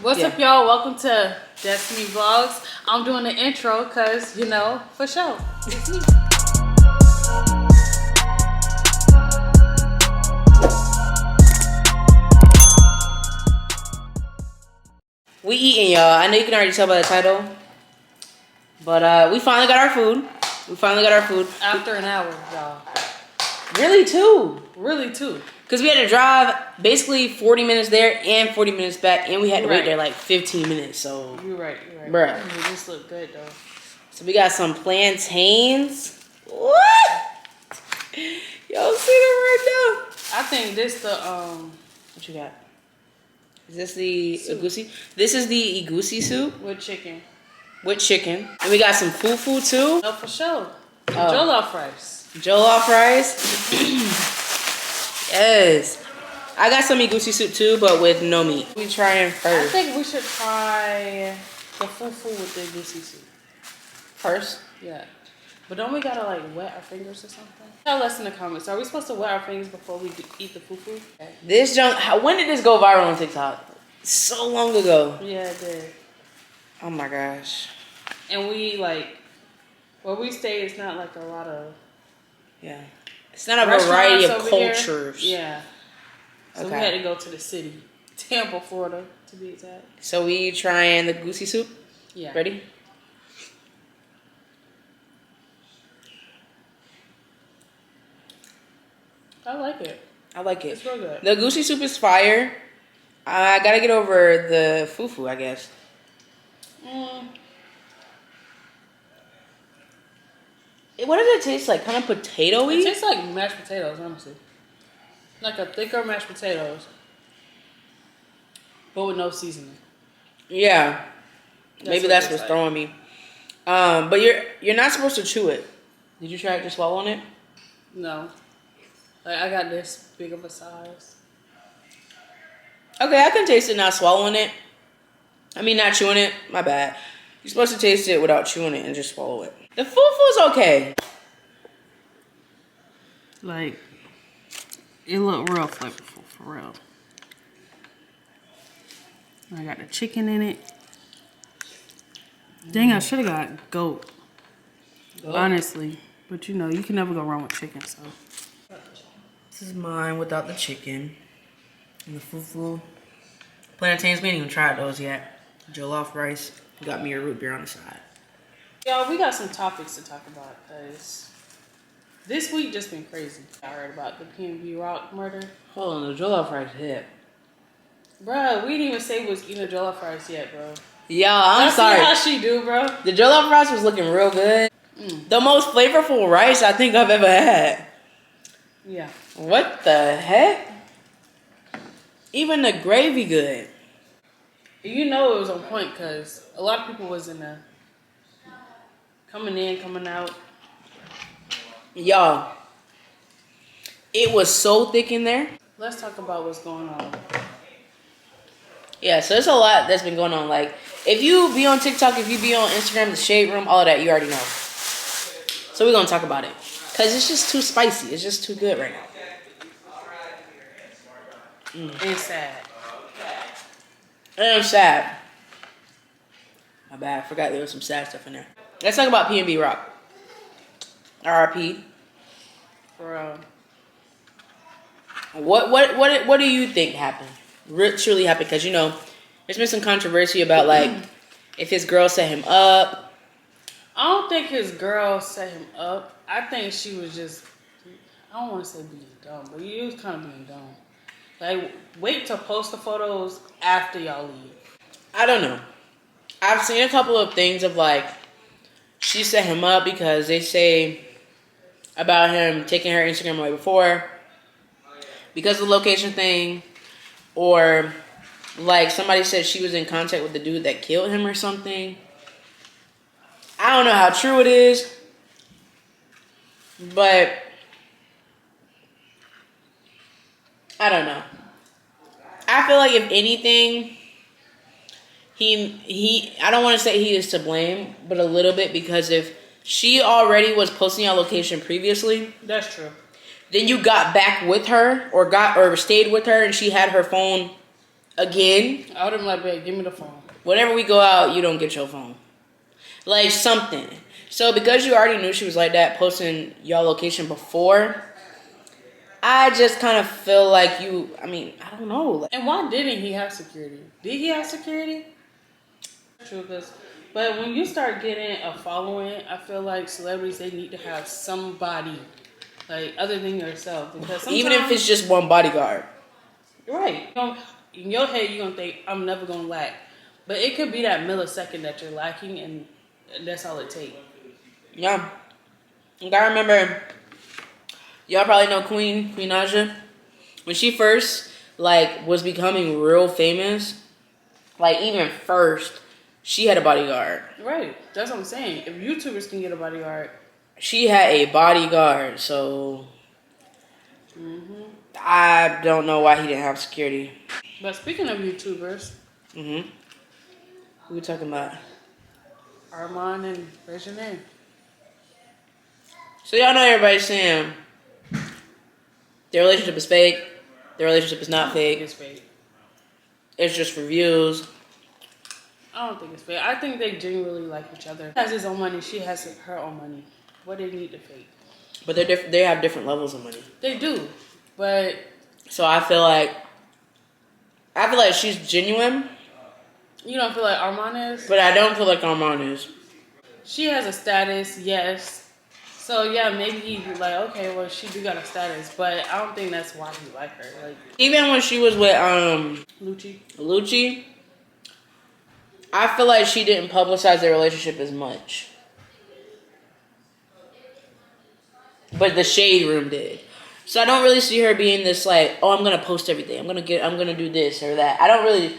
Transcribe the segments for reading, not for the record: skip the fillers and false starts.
What's up, y'all? Welcome to DestinyVlogs. I'm doing the intro because, you know, for sure, it's me. We eating, y'all. I know you can already tell by the title, but we finally got our food. After an hour, y'all. Really, two. Really, two. Because we had to drive basically 40 minutes there and 40 minutes back, and we had to wait there like 15 minutes, so. You're right. Bruh. This look good, though. So we got some plantains. What? Y'all see them right now? I think this the, What you got? Is this the Egusi? This is the Egusi soup. with chicken. With chicken. And we got some fufu too. Oh, for sure. Jollof rice. Jollof rice. Yes. I got some Egusi soup too, but with no meat. We trying first. I think we should try the fufu with the Egusi soup. First? Yeah. But don't we gotta like wet our fingers or something? Tell us in the comments. Are we supposed to wet our fingers before we eat the fufu? Okay. This junk, when did this go viral on TikTok? So long ago. Yeah, it did. Oh my gosh. And we like, where we stay, it's not like a lot of. Yeah. It's not a variety of cultures. Here. Yeah. So we had to go to the city. Tampa, Florida, to be exact. So we trying the Egusi soup? Yeah. Ready? I like it. I like it. It's real good. The Egusi soup is fire. I gotta get over the fufu, I guess. What does it taste like? Kind of potato-y? It tastes like mashed potatoes, honestly. Like a thicker mashed potatoes. But with no seasoning. Yeah. Maybe that's what's throwing me. But you're not supposed to chew it. Did you try just swallowing it? No. Like, I got this big of a size. Okay, I can taste it not swallowing it. I mean, not chewing it. My bad. You're supposed to taste it without chewing it and just swallow it. The fufu's okay. Like, it looked real flavorful, for real. I got the chicken in it. Dang, I should have got goat. Honestly. But you know, you can never go wrong with chicken, so. This is mine without the chicken. And the fufu. Plantains, we ain't even tried those yet. Jollof rice. Got me a root beer on the side. Y'all, we got some topics to talk about, because this week just been crazy. I heard about the PNB Rock murder. Hold on, the jollof rice hit. Bruh, we didn't even say we was eating a jollof rice yet, bro. Yo, I'm sorry. See how she do, bro? The jollof rice was looking real good. The most flavorful rice I think I've ever had. Yeah. What the heck? Even the gravy good. You know it was on point, because a lot of people was in the coming in, coming out. Y'all, it was so thick in there. Let's talk about what's going on. Yeah, so there's a lot that's been going on. Like, if you be on TikTok, if you be on Instagram, the Shade Room, all of that, you already know. So we're going to talk about it. Because it's just too spicy. It's just too good right now. And sad. And I'm sad. My bad. I forgot there was some sad stuff in there. Let's talk about PNB Rock. RIP. For What do you think happened? Truly happened? Because, you know, there's been some controversy about, like, if his girl set him up. I don't think his girl set him up. I think she was just, I don't want to say being dumb, but he was kind of being dumb. Like, wait to post the photos after y'all leave. I don't know. I've seen a couple of things of, like, she set him up because they say about him taking her Instagram away before because of the location thing, or like somebody said she was in contact with the dude that killed him or something. I don't know how true it is, but I don't know. I feel like if anything, I don't want to say he is to blame, but a little bit, because if she already was posting our location previously, that's true. Then you got back with her or stayed with her and she had her phone Again. I would have been like, babe, give me the phone. Whenever we go out, you don't get your phone. Like something. So because you already knew she was like that, posting y'all location before, I just kind of feel like you, I mean, I don't know. Like, And why didn't he have security? Did he have security? True, but when you start getting a following, I feel like celebrities, they need to have somebody, like, other than yourself. Because even if it's just one bodyguard. Right. In your head, you're going to think, I'm never going to lack. But it could be that millisecond that you're lacking, and that's all it takes. Yeah. Like, I remember, y'all probably know Queen Naja. When she first, like, was becoming real famous, like, even first, she had a bodyguard. Right. That's what I'm saying. If YouTubers can get a bodyguard. She had a bodyguard, so I don't know why he didn't have security. But speaking of YouTubers. Who we talking about? Armand and Regine. So y'all know everybody's saying their relationship is fake. Their relationship is not fake. It's fake. It's just for views. I don't think it's fake. I think they genuinely like each other. He has his own money. She has her own money. What they need to fake. But they're different. They have different levels of money. They do, but so I feel like she's genuine. You don't feel like Armand is? But I don't feel like Armand is. She has a status, yes. So yeah, maybe he'd be like, okay, well she do got a status, but I don't think that's why he like her. Like even when she was with Lucci, I feel like she didn't publicize their relationship as much. But the Shade Room did. So I don't really see her being this like, oh, I'm gonna post everything. I'm gonna do this or that. I don't really.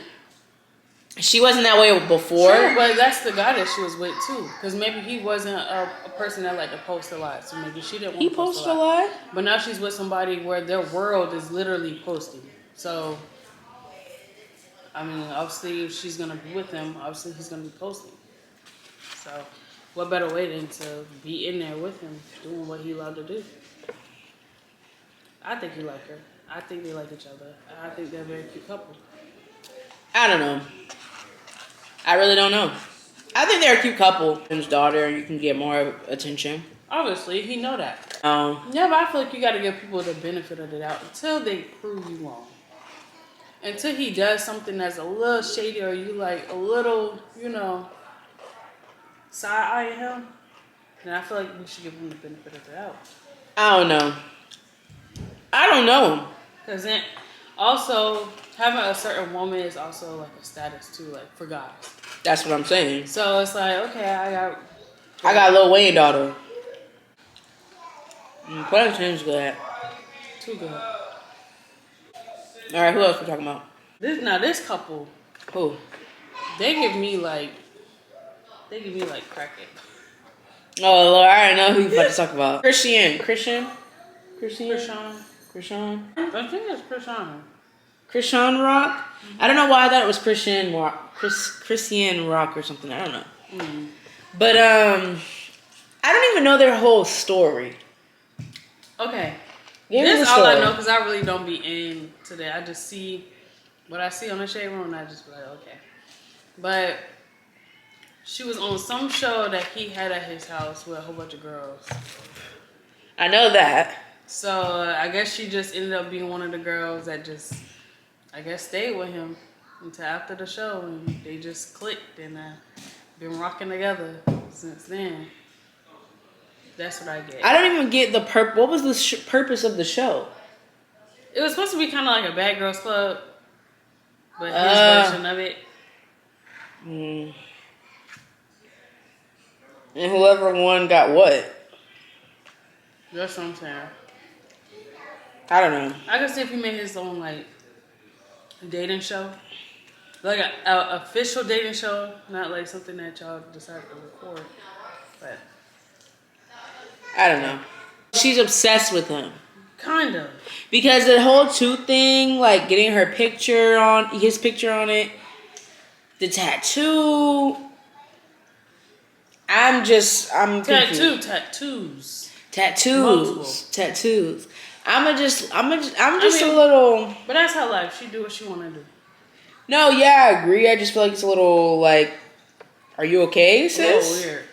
She wasn't that way before. Sure, but that's the guy that she was with too. Because maybe he wasn't a person that liked to post a lot. So maybe she didn't want to post a lot. He posted a lot. But now she's with somebody where their world is literally posting. So, I mean, obviously if she's gonna be with him, obviously he's gonna be posting. So, what better way than to be in there with him, doing what he loved to do? I think he like her. I think they like each other. I think they're a very cute couple. I don't know. I really don't know. I think they're a cute couple. His daughter, you can get more attention. Obviously, he know that. Yeah, but I feel like you got to give people the benefit of the doubt until they prove you wrong. Until he does something that's a little shady or you like a little, side-eyeing him, then I feel like we should give him the benefit of the doubt. I don't know. Because then also having a certain woman is also like a status too, like for guys. That's what I'm saying. So it's like, okay, I got Lil Wayne daughter. Plantains good. Too good. Alright, who else we talking about? This couple. Who? They give me like crackhead. Oh Lord, I already know who you about to talk about. Christian. Krishan. I think it's Krishan. Christian Rock? I don't know why I thought it was Christian Rock or something. I don't know. But I don't even know their whole story. Okay. This is all I know because I really don't be into that. I just see what I see on the Shade Room and I just be like, okay. But she was on some show that he had at his house with a whole bunch of girls. I know that. So I guess she just ended up being one of the girls that just, I guess, stayed with him until after the show, and they just clicked and been rocking together since then. That's what I get. I don't even get the what was the purpose of the show? It was supposed to be kind of like a Bad Girls Club, but his version of it. And whoever won got what? That's what I'm saying. I don't know. I could see if he made his own like dating show, like a official dating show, not like something that y'all decided to record. But I don't know. She's obsessed with him. Kind of. Because the whole tooth thing, like getting his picture on it, the tattoo. I'm confused. Tattoos. I'm just a little. But that's her life. She do what she want to do. No, yeah, I agree. I just feel like it's a little like, are you okay, sis? A little weird.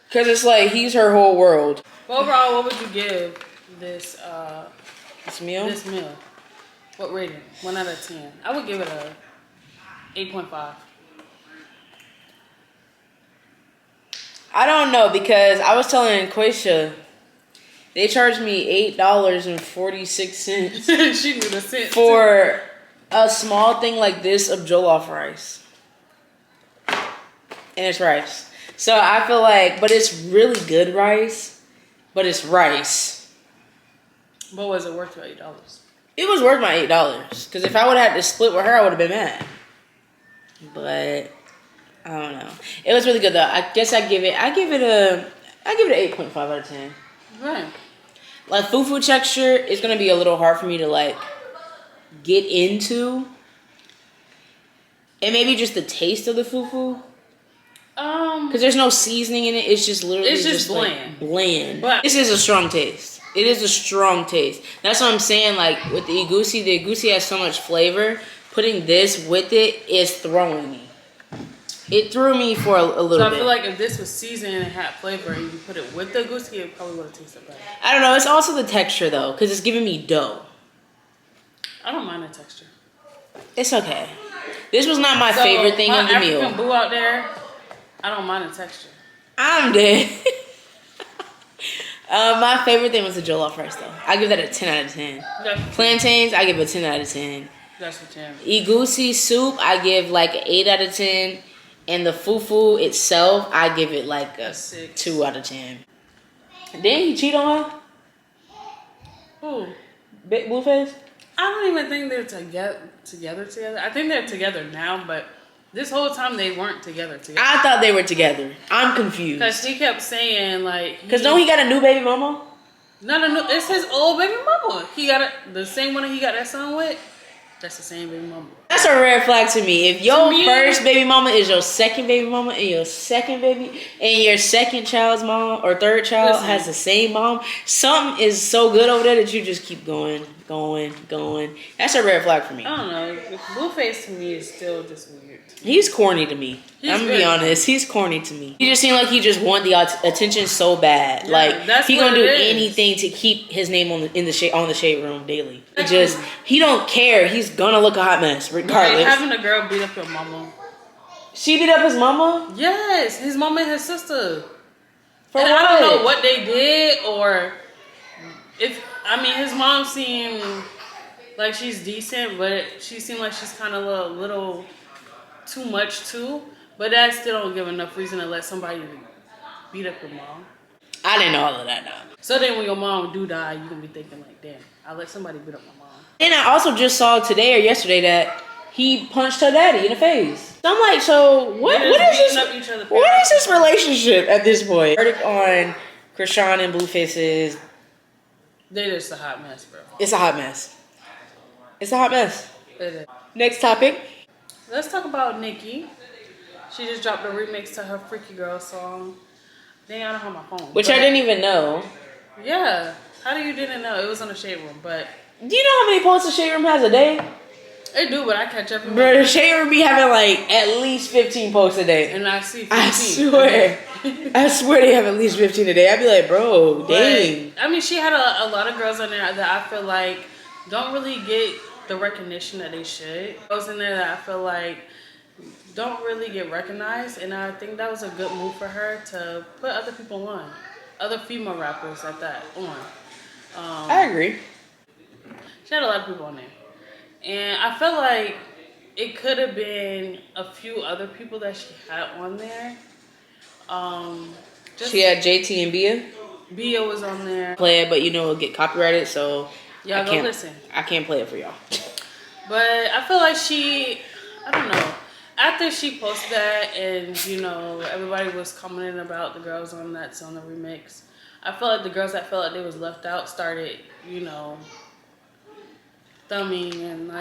Because it's like he's her whole world. Overall, what would you give this meal? This meal. What rating? 1 out of 10. I would give it a 8.5. I don't know because I was telling Quaisha, they charged me $8.46 She knew the cent for a small thing like this of Jollof rice. And it's rice. So I feel like, but it's really good rice, but it's rice. But was it worth your $8? It was worth my $8. Because if I would have had to split with her, I would have been mad. But I don't know. It was really good though. I guess I give it an 8.5 out of 10. Right. Like fufu texture is gonna be a little hard for me to like get into. And maybe just the taste of the fufu. Because there's no seasoning in it. It's just literally just bland. Like bland. But this is a strong taste. It is a strong taste. That's what I'm saying. Like with the egusi has so much flavor. Putting this with it is throwing me. It threw me for a little bit. So I feel like if this was seasoned and had flavor and you put it with the egusi, it probably would have tasted better. I don't know. It's also the texture though, because it's giving me dough. I don't mind the texture. It's okay. This was not my favorite thing of the meal. African boo out there, I don't mind the texture. I'm dead. My favorite thing was the jollof rice though. I give that a 10 out of 10. Plantains, I give a 10 out of 10. That's a 10. Egusi soup, I give like an 8 out of 10. And the fufu itself, I give it like a 2 out of 10. Didn't he cheat on her? Who? Big Blueface? I don't even think they're together. I think they're together now, but this whole time they weren't together. I thought they were together. I'm confused. Because he kept saying like... Because don't he got a new baby mama? No. It's his old baby mama. He got the same one that he got that son with. That's the same baby mama. That's a red flag to me. If your first baby mama is your second baby mama and your second child's mom or third child has the same mom, something is so good over there that you just keep going. That's a red flag for me. I don't know. Blueface to me is still just weird. He's corny to me. I'm gonna be honest. He's corny to me. He just seemed like he just want the attention so bad. Yeah, like he gonna do anything to keep his name on the shade room daily. He don't care. He's gonna look a hot mess regardless. Like having a girl beat up your mama. She beat up his mama? Yes, his mama and his sister. For and what? I don't know what they did or if his mom seemed like she's decent, but she seemed like she's kind of a little too much too. But that still don't give enough reason to let somebody beat up your mom. I didn't know all of that now. So then when your mom do die, you gonna be thinking like, damn, I let somebody beat up my mom. And I also just saw today or yesterday that he punched her daddy in the face. So I'm like, so what is this relationship at this point? Verdict on Krishan and Blueface's. They're just a hot mess, bro. It's a hot mess. It's a hot mess. Next topic. Let's talk about Nicki. She just dropped a remix to her Freaky Girl song. Dang, I don't have my phone. Which I didn't even know. Yeah. How do you didn't know? It was on the Shade Room, but... Do you know how many posts the Shade Room has a day? They do, but I catch up. Bro, the Shade Room be having like at least 15 posts a day. And I see 15. I swear. I swear they have at least 15 a day. I'd be like, bro, dang. But, she had a lot of girls on there that I feel like don't really get the recognition that they should. Girls in there that I feel like don't really get recognized, and I think that was a good move for her to put other people on, other female rappers at that on. I agree. She had a lot of people on there, and I feel like it could have been a few other people that she had on there. She had JT and Bia. Bia was on there. Play it, but it'll get copyrighted, so y'all go listen. I can't play it for y'all. But I feel like I don't know. After she posted that and, everybody was commenting about the girls on that song, the remix, I feel like the girls that felt like they was left out started, thumbing and,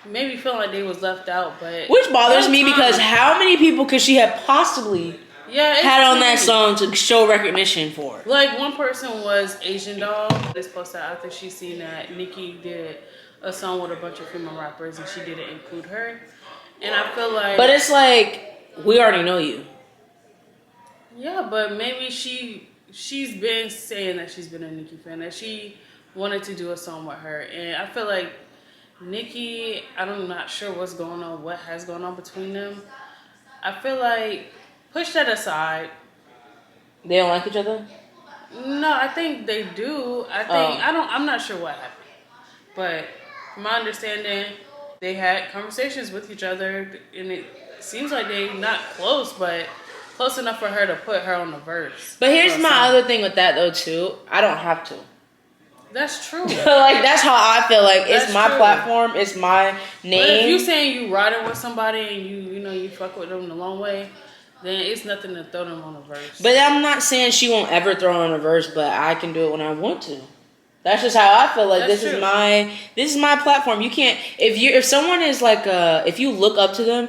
maybe feeling like they was left out, but... Which bothers me because how many people could she have possibly had on that song to show recognition for? Like, one person was Asian Doll. This posted after she seen that Nicki did a song with a bunch of female rappers, and she didn't include her. And I feel like, but it's like we already know you. Yeah, but maybe she's been saying that she's been a Nicki fan, that she wanted to do a song with her, and I feel like Nicki, I'm not sure what's going on, what has gone on between them. I feel like push that aside. They don't like each other? No, I think they do. I'm not sure what happened. But from my understanding, they had conversations with each other and it seems like they not close, but close enough for her to put her on the verse. But here's my other thing with that though too. I don't have to. That's true. Like that's how I feel. Like it's my platform, it's my name. But if you saying you riding with somebody and you fuck with them the long way, then it's nothing to throw them on a verse. But I'm not saying she won't ever throw on a verse, but I can do it when I want to. That's just how I feel. Like this is my platform. You can't if someone is like if you look up to them,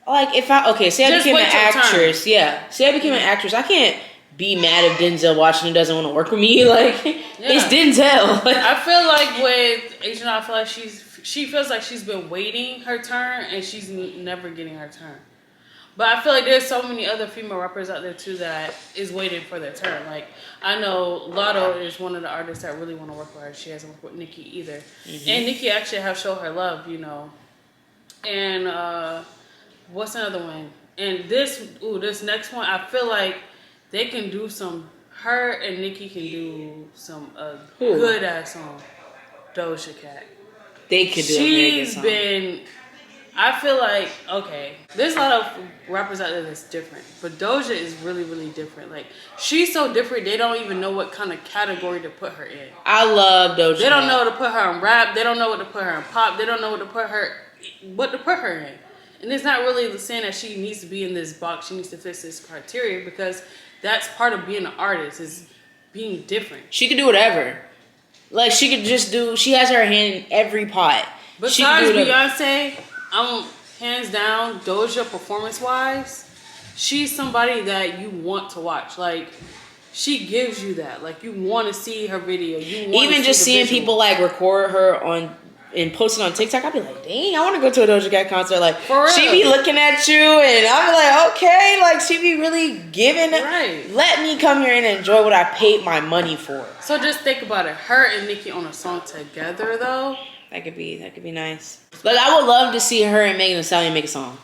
like say I became an actress, say I became an actress, I can't be mad if Denzel Washington doesn't want to work with me. Like it's Denzel. I feel like with Asian, I feel like she feels like she's been waiting her turn and she's never getting her turn. But I feel like there's so many other female rappers out there too that is waiting for their turn. Like I know Lotto is one of the artists that really want to work with her. She hasn't worked with Nicki either, and Nicki actually have shown her love, And what's another one? And this next one, I feel like they can do some. Her and Nicki can do some good ass song. Doja Cat. They could do a good song. I feel like, okay, there's a lot of rappers out there that's different, but Doja is really, really different. Like, she's so different, they don't even know what kind of category to put her in. I love Doja. They don't know what to put her in rap. They don't know what to put her in pop. They don't know what to put her in. And it's not really saying that she needs to be in this box. She needs to fit this criteria because that's part of being an artist is being different. She could do whatever. Like, she could just do, she has her hand in every pot. Besides Beyonce, I'm hands down Doja performance-wise. She's somebody that you want to watch. Like, she gives you that. Like, you want to see her video. Even just seeing people like record her and post it on TikTok, I'd be like, dang, I want to go to a Doja Cat concert. Like, she be looking at you, and I'm like, okay, like she be really giving it. Right. Let me come here and enjoy what I paid my money for. So just think about it. Her and Nicki on a song together, though. That could be nice. Like, I would love to see her and Megan Thee Stallion make a song.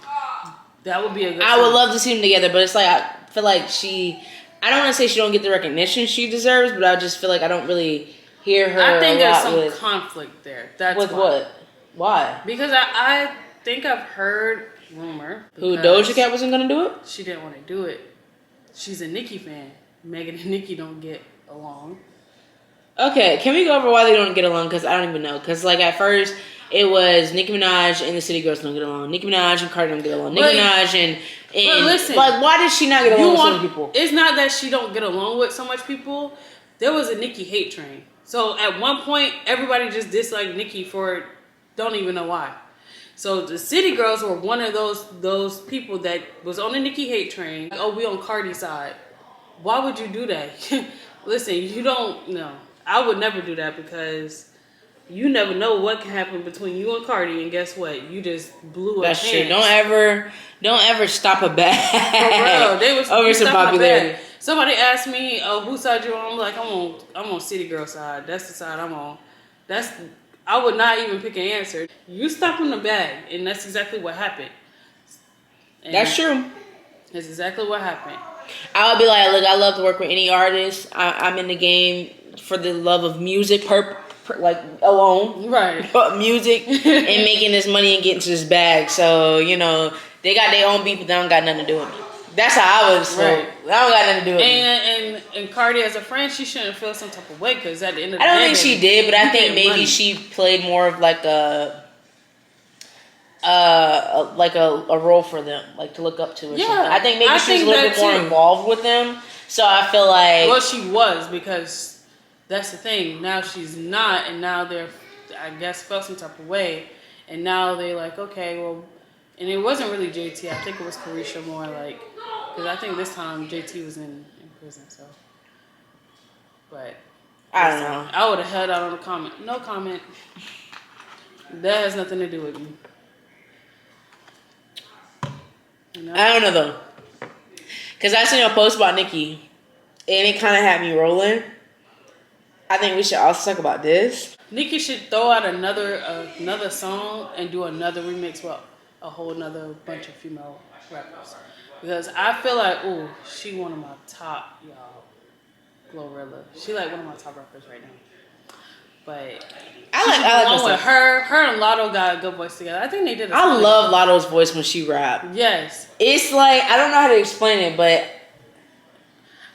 That would be a good song. I would love to see them together, but it's like, I feel like I don't want to say she don't get the recognition she deserves, but I just feel like I don't really hear her. I think there's some conflict there. That's with what? Why? Because I think I've heard rumor. Who, Doja Cat wasn't going to do it? She didn't want to do it. She's a Nicki fan. Megan and Nicki don't get along. Okay, can we go over why they don't get along? Because I don't even know. Because, like, at first, it was Nicki Minaj and the City Girls don't get along. Nicki Minaj and Cardi don't get along. Nicki Minaj and listen, like, why did she not get along with so many people? It's not that she don't get along with so much people. There was a Nicki hate train. So, at one point, everybody just disliked Nicki for don't even know why. So, the City Girls were one of those people that was on the Nicki hate train. Oh, we on Cardi's side. Why would you do that? Listen, you don't know. I would never do that because you never know what can happen between you and Cardi, and guess what? You just blew up. That's true. Don't ever stop a bag. For real, over some popularity. Somebody asked me, "Oh, whose side you on?" I'm like, I'm on City Girl side. That's the side I'm on. I would not even pick an answer. You stop in the bag, and that's exactly what happened. And that's true. That's exactly what happened. I would be like, look, I love to work with any artist. I'm in the game for the love of music, like alone, right? But music and making this money and getting to this bag. So they got their own beef, but they don't got nothing to do with me. That's how I was. Right. I don't got nothing to do with me. And Cardi as a friend, she shouldn't feel some type of way because at the end of the day, I don't think she did, but I think maybe she played more of like a role for them, like to look up to or something. I think maybe she was a little bit more involved with them. So I feel like she was because. That's the thing. Now she's not, and now they're, I guess, felt some type of way, and now they're like, okay, well, and it wasn't really JT. I think it was Carisha more like, because I think this time JT was in prison. So, but I don't know. I would have held out on the comment. No comment. That has nothing to do with me. You know? I don't know though, cause I seen a post about Nicki, and it kind of had me rolling. I think we should also talk about this. Nicki should throw out another song and do another remix with a whole nother bunch of female rappers. Because I feel like, ooh, she one of my top, y'all, Glorilla. She like one of my top rappers right now. But I like with her and Lotto got a good voice together. I think they did. I love Lotto's voice when she rap. Yes, it's like I don't know how to explain it, but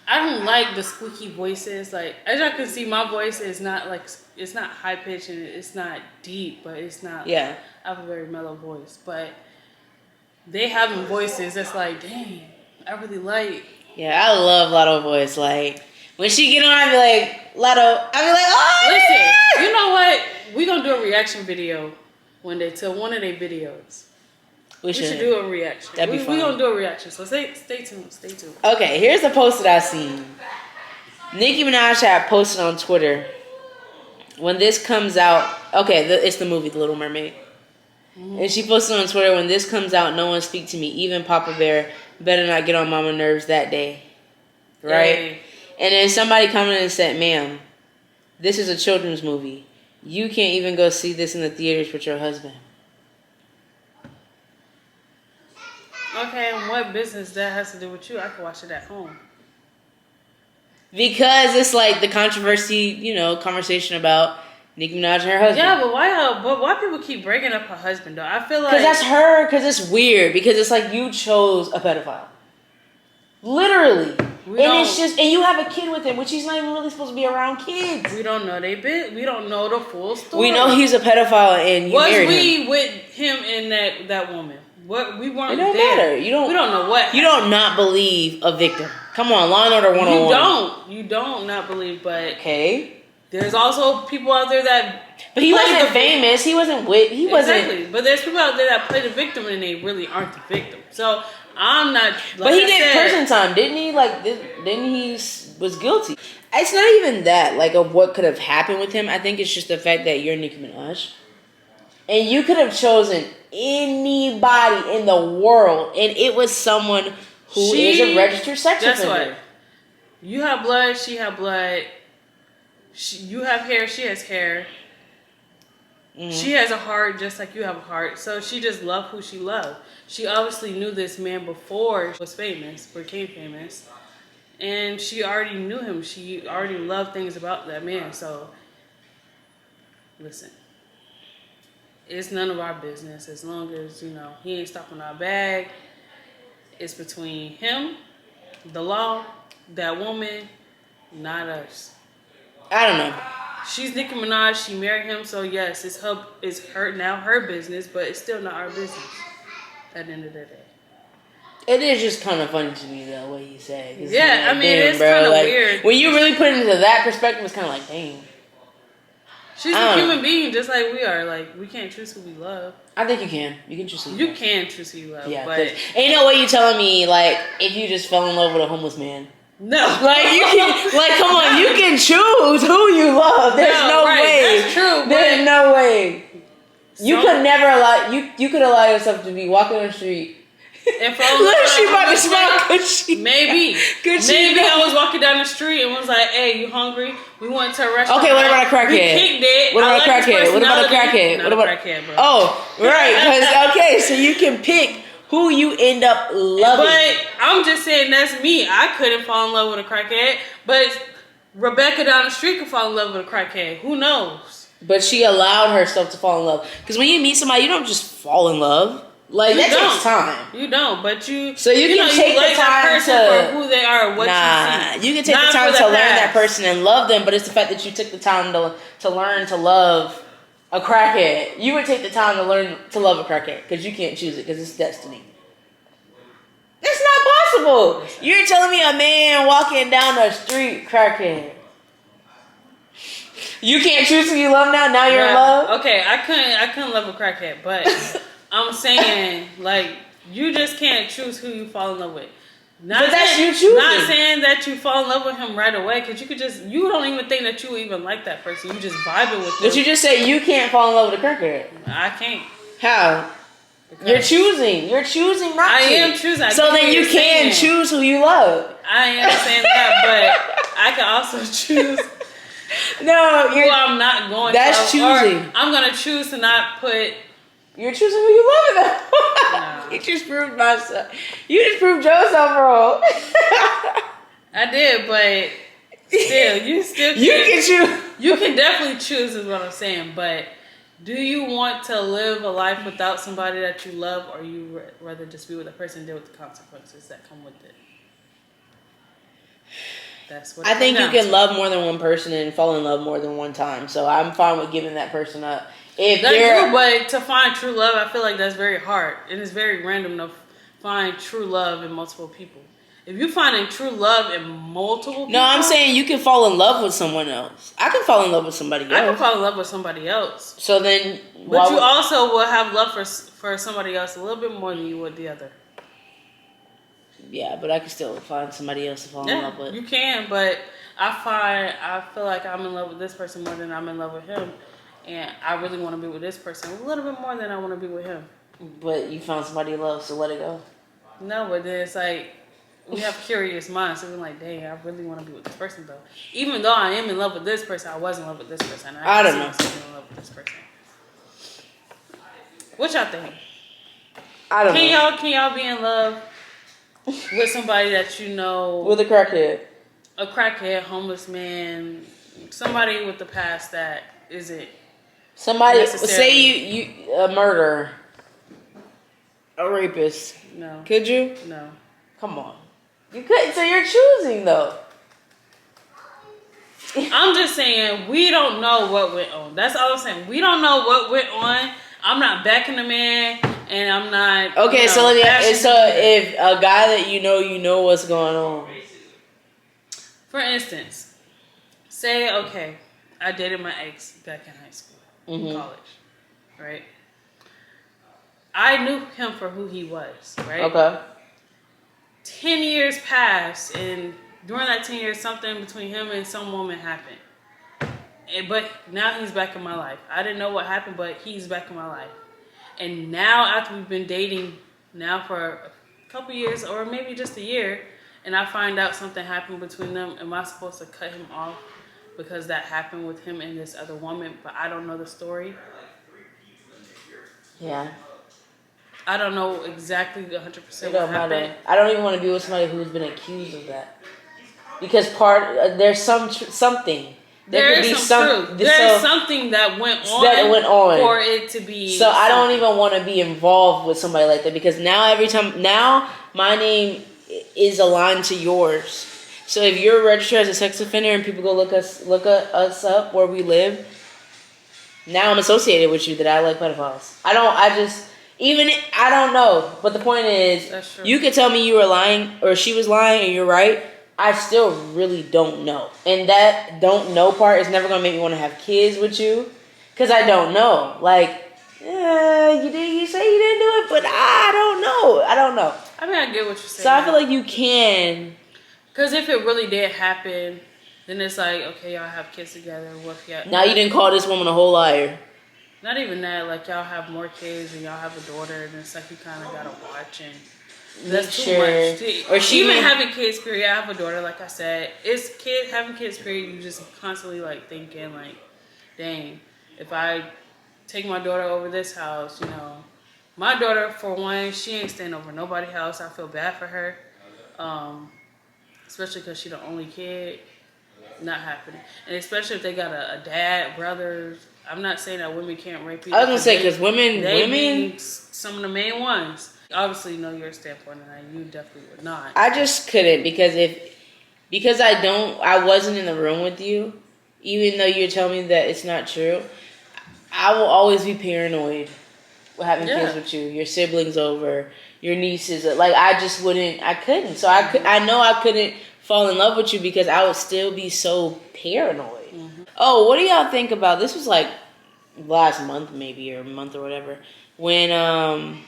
I don't like the squeaky voices. Like as y'all can see, my voice is not like it's not high pitched and it's not deep, but it's not. Yeah, I have a very mellow voice, but they having voices that's like, dang, I really like. Yeah, I love Lotto voice. Like when she get on, I be like Lotto. I be like, oh. Listen, yeah! you know what? We gonna do a reaction video one day to one of their videos. We should do a reaction. That'd be fun. We gonna do a reaction. So stay tuned. Stay tuned. Okay, here's the post that I seen. Nicki Minaj had posted on Twitter when this comes out. Okay, it's the movie The Little Mermaid. Mm-hmm. And she posted on Twitter, when this comes out, no one speak to me, even Papa Bear. Better not get on mama nerves that day. Right? Hey. And then somebody commented and said, ma'am, this is a children's movie. You can't even go see this in the theaters with your husband. Okay, and what business that has to do with you? I can watch it at home. Because it's like the controversy, conversation about Nicki Minaj and her husband. Yeah, but why people keep breaking up her husband though? I feel like because that's her. Because it's weird. Because it's like you chose a pedophile, literally, and you have a kid with him, which he's not even really supposed to be around kids. We don't know we don't know the full story. We know he's a pedophile, and you married him. Was we with him and that woman? What we weren't. It don't there. matter. We don't know what. You don't not believe a victim. Come on, Law and Order 101. You don't not believe, but okay. There's also people out there that. But he wasn't famous. He wasn't with. He wasn't. Exactly. But there's people out there that play the victim and they really aren't the victim. So I'm not. But he did prison time, didn't he? Didn't he was guilty? It's not even that of what could have happened with him. I think it's just the fact that you're Nicki Minaj, and you could have chosen anybody in the world, and it was someone who is a registered sex offender. Guess what? You have blood. She have blood. You have hair. She has hair. Mm-hmm. She has a heart just like you have a heart. So she just loved who she loved. She obviously knew this man before she was famous, became famous. And she already knew him. She already loved things about that man. So, listen. It's none of our business as long as, he ain't stopping our bag. It's between him, the law, that woman, not us. I don't know. She's Nicki Minaj. She married him, so yes, it's her business, but it's still not our business at the end of the day. It is just kind of funny to me the way you say it. Yeah, it's kind of weird. When you really put it into that perspective, it's kind of like, dang. She's a human being just like we are. Like, we can't choose who we love. I think you can. You can choose who you love. You can choose who you love. Yeah, but ain't no way you telling me, if you just fell in love with a homeless man. No. You can, come on, you can choose who you love. There's no way. That's true. There's no way. You could never you could allow yourself to be walking on the street. And she about to smile. Could she? Maybe. Maybe I was walking down the street and was like, hey, you hungry? We went to a restaurant. Okay, what about a crackhead? We kicked it. What about a crackhead? What about a crackhead? What about a crackhead, bro? Oh, right. Because, so you can pick who you end up loving. But I'm just saying that's me. I couldn't fall in love with a crackhead. But Rebecca down the street could fall in love with a crackhead. Who knows? But she allowed herself to fall in love. Because when you meet somebody, you don't just fall in love. That takes time. You don't, but you. So you can take the time for who they are, what you see. You can take the time to learn that person and love them, but it's the fact that you took the time to learn to love a crackhead. You would take the time to learn to love a crackhead because you can't choose it because it's destiny. It's not possible. You're telling me a man walking down the street, crackhead. You can't choose who you love now. Now you're in love. Okay, I couldn't love a crackhead, but I'm saying you just can't choose who you fall in love with. But that's you choosing. Not saying that you fall in love with him right away, because you don't even think that you even like that person. You just vibing with them. But you just say you can't fall in love with a crackhead. I can't. How? Because you're choosing. You're choosing not to. I am choosing. So then you can choose who you love. I am saying that, but I can also choose. No, who I'm not going. That's choosing. Or I'm gonna choose to not put. You're choosing who you love, though. No. You just proved myself. You just proved yourself wrong. I did, but still, you still. You can choose. You can definitely choose, is what I'm saying. But do you want to live a life without somebody that you love, or you rather just be with a person and deal with the consequences that come with it? That's what I think you can love more than one person and fall in love more than one time. So I'm fine with giving that person up. But to find true love, I feel like that's very hard. And it's very random to find true love in multiple people. If you're finding true love in multiple people... No, I'm saying you can fall in love with someone else. I can fall in love with somebody else. I can fall in love with somebody else. So then... But you also will have love for somebody else a little bit more than you would the other. Yeah, but I can still find somebody else to fall in love with. You can, but I feel like I'm in love with this person more than I'm in love with him. And I really want to be with this person a little bit more than I want to be with him. But you found somebody you love, so let it go. No, but then it's like, we have curious minds. So we're like, dang, I really want to be with this person, though. Even though I am in love with this person, I was in love with this person. I don't know. I'm in love with this person. What y'all think? I don't know. Can y'all be in love with somebody that you know... With a crackhead. A crackhead, homeless man, somebody with the past that isn't... Somebody, say you a murderer, a rapist. No. Could you? No. Come on. You couldn't, so you're choosing though. I'm just saying, we don't know what went on. That's all I'm saying. We don't know what went on. I'm not backing the man, and I'm not... Okay, so let me... So if a guy that you know what's going on. For instance, say, okay, I dated my ex back in high school. College, right? I knew him for who he was, right? Okay. 10 years passed, and during that 10 years, something between him and some woman happened. But now he's back in my life. I didn't know what happened, but he's back in my life. And now, after we've been dating now for a couple years, or maybe just a year, and I find out something happened between them, am I supposed to cut him off? Because that happened with him and this other woman, but I don't know the story. Yeah. I don't know exactly 100% It what don't happened. matter. I don't even want to be with somebody who's been accused of that. Because there's something. There is some truth. There is something that went on for it to be. So I don't even want to be involved with somebody like that, because now my name is aligned to yours. So if you're registered as a sex offender and people go look us up where we live, now I'm associated with you that I like pedophiles. I don't know. But the point is, you could tell me you were lying or she was lying and you're right. I still really don't know. And that don't know part is never going to make me want to have kids with you. Because I don't know. Like, you say you didn't do it, but I don't know. I mean, I get what you're saying. So I feel like you can... Because if it really did happen, then it's like, okay, y'all have kids together. What if y'all... Now you didn't call this woman a whole liar. Not even that. Like, y'all have more kids and y'all have a daughter, and it's like you kind of got to watch and... That's too much. Or having kids, period. I have a daughter, like I said. Having kids, period, you just constantly, like, thinking, like, dang, if I take my daughter over this house, my daughter, for one, she ain't staying over nobody's house. I feel bad for her. Especially because she's the only kid. Not happening. And especially if they got a dad, brothers. I'm not saying that women can't rape people. I was going to say, because women... Be some of the main ones. Obviously, you know your standpoint, and you definitely would not. I just couldn't, because I wasn't in the room with you, even though you're telling me that it's not true, I will always be paranoid with having kids with you, your siblings over, your nieces. Like, I couldn't. So I know I couldn't fall in love with you because I would still be so paranoid. Mm-hmm. Oh, what do y'all think about, this was like last month maybe, or a month or whatever, when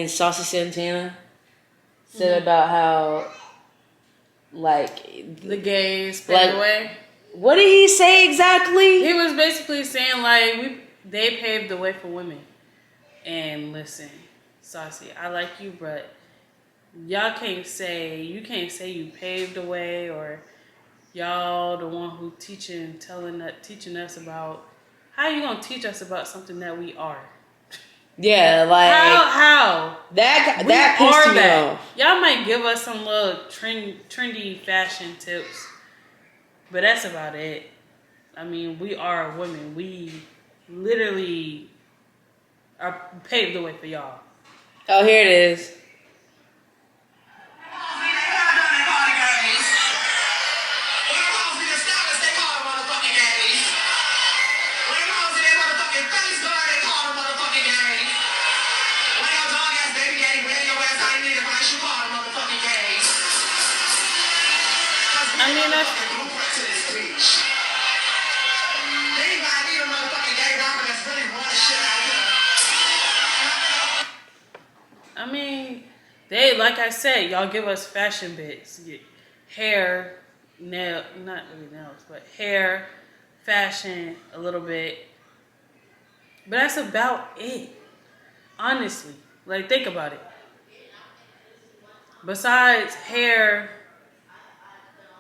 Saucy Santana said about how, like, the gays paved the way. What did he say exactly? He was basically saying like they paved the way for women. And listen, Saucy, I like you, but y'all can't say you paved the way, or y'all the one who teaching us about how you gonna teach us about something that we are. Yeah, like how that pissed me off. Y'all might give us some little trendy fashion tips, but that's about it. I mean, we are women. We literally are paved the way for y'all. Oh, here it is. I mean, they, like I said, y'all give us fashion bits, hair, not really nails, but hair, fashion, a little bit. But that's about it. Honestly, like, think about it. Besides hair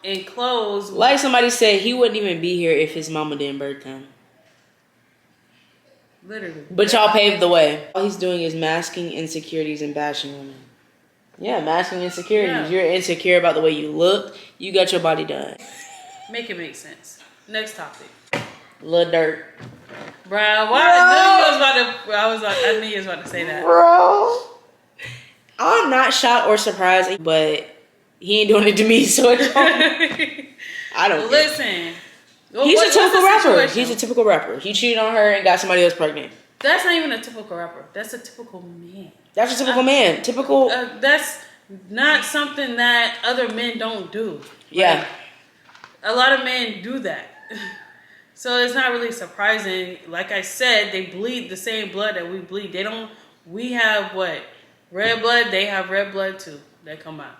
and clothes, like somebody said, he wouldn't even be here if his mama didn't birth him. Literally. But y'all paved the way. All he's doing is masking insecurities and bashing women. Yeah, masking insecurities. Yeah. You're insecure about the way you look. You got your body done. Make it make sense. Next topic. Lil Durk. Bro, I knew you was about to say that. Bro. I'm not shocked or surprised, but he ain't doing it to me, so it's I don't listen. He's a typical rapper. He's a typical rapper. He cheated on her and got somebody else pregnant. That's not even a typical rapper. That's a typical man. That's a typical man. Typical. That's not something that other men don't do. Yeah. Like, a lot of men do that. So it's not really surprising. Like I said, they bleed the same blood that we bleed. We have what? Red blood. They have red blood too. That come out.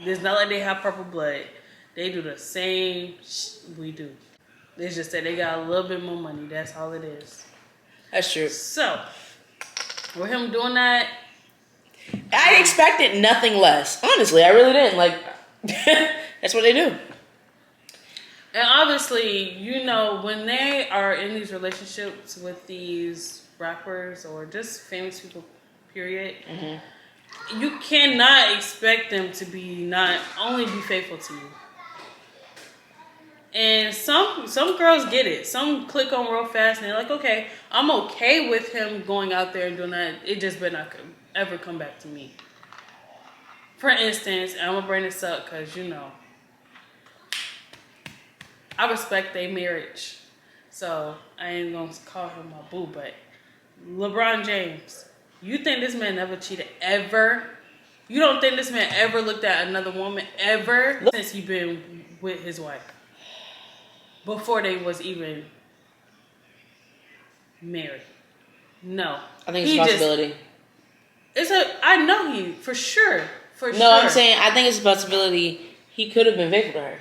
It's not like they have purple blood. They do the same we do. It's just that they got a little bit more money. That's all it is. That's true. So, with him doing that, I expected nothing less. Honestly, I really didn't. Like, that's what they do. And obviously, you know, when they are in these relationships with these rappers or just famous people, period, you cannot expect them to be not only be faithful to you. And some girls get it. Some click on real fast and they're like, okay, I'm okay with him going out there and doing that. It just better not ever come back to me. For instance, I'm going to bring this up because, you know, I respect their marriage. So I ain't going to call him my boo, but LeBron James, you think this man never cheated ever? You don't think this man ever looked at another woman ever since he been with his wife? Before they was even married. No. I think it's a possibility. I know he, for sure. No, I'm saying, I think it's a possibility he could have been faithful to her.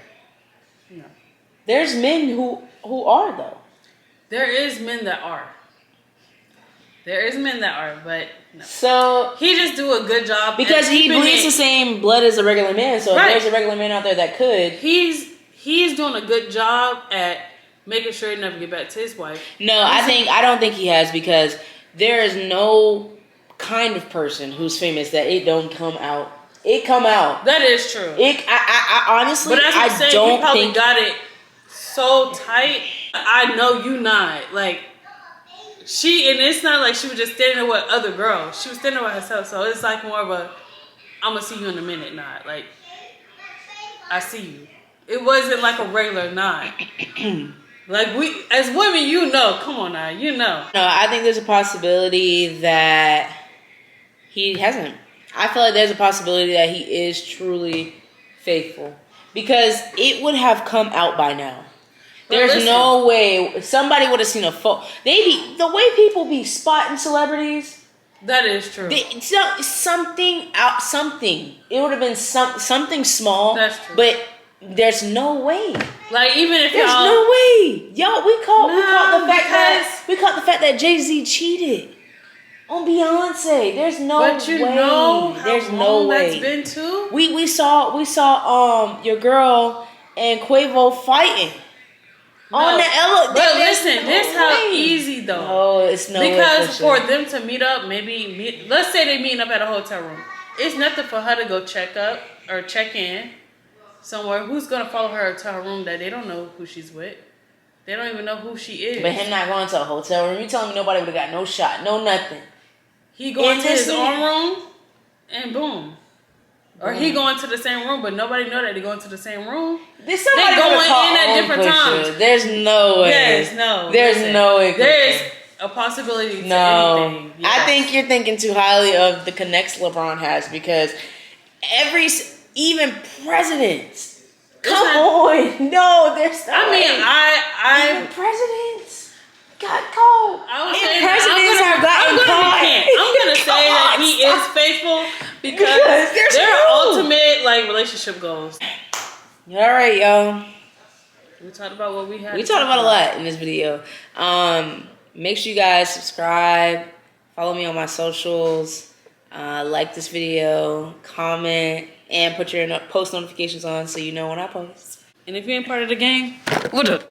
No. There's men who are, though. There is men that are. But no. So he just do a good job. Because he bleeds the same blood as a regular man, so if there's a regular man out there that could. He's doing a good job at making sure he never get back to his wife. No, I don't think he has, because there is no kind of person who's famous that it don't come out. It come out. That is true. I honestly, but as I'm saying, don't he probably think got it so tight. I know you not like and it's not like she was just standing there with other girls. She was standing there with herself. So it's like more of a, I'm gonna see you in a minute nod. Like, I see you. It wasn't like a regular nod. Like, we, as women, you know. Come on now, you know. No, I think there's a possibility that he hasn't. I feel like there's a possibility that he is truly faithful. Because it would have come out by now. There's no way somebody would have seen a photo. The way people be spotting celebrities, That is true. Something. It would have been something small. That's true. But there's no way. Like even if there's y'all, no way. Yo, we caught the fact that Jay-Z cheated on Beyonce. There's no way. But you know how there's long no way. that's been too. We saw your girl and Quavo fighting. On the elevator. But listen, this how easy though. No, it's no way. Because for them to meet up, let's say they meeting up at a hotel room. It's nothing for her to go check up or check in somewhere. Who's gonna follow her to her room that they don't know who she's with? They don't even know who she is. But him not going to a hotel room, you telling me nobody would have got no shot, no nothing. He going to his own room and boom. Or he going to the same room, but nobody know that they going to the same room. They going in at different times. There's no way. Yes, no. There's no way. There's a possibility to anything. Yes. I think you're thinking too highly of the connects LeBron has because even presidents. Come on. No, there's no way. Even presidents got caught. Presidents have gotten caught. I'm going to say that he is faithful because they're ultimate relationship goals. All right, y'all. We talked about what we had. We talked about a lot in this video. Make sure you guys subscribe, follow me on my socials, like this video, comment, and put your post notifications on so you know when I post. And if you ain't part of the gang, what up?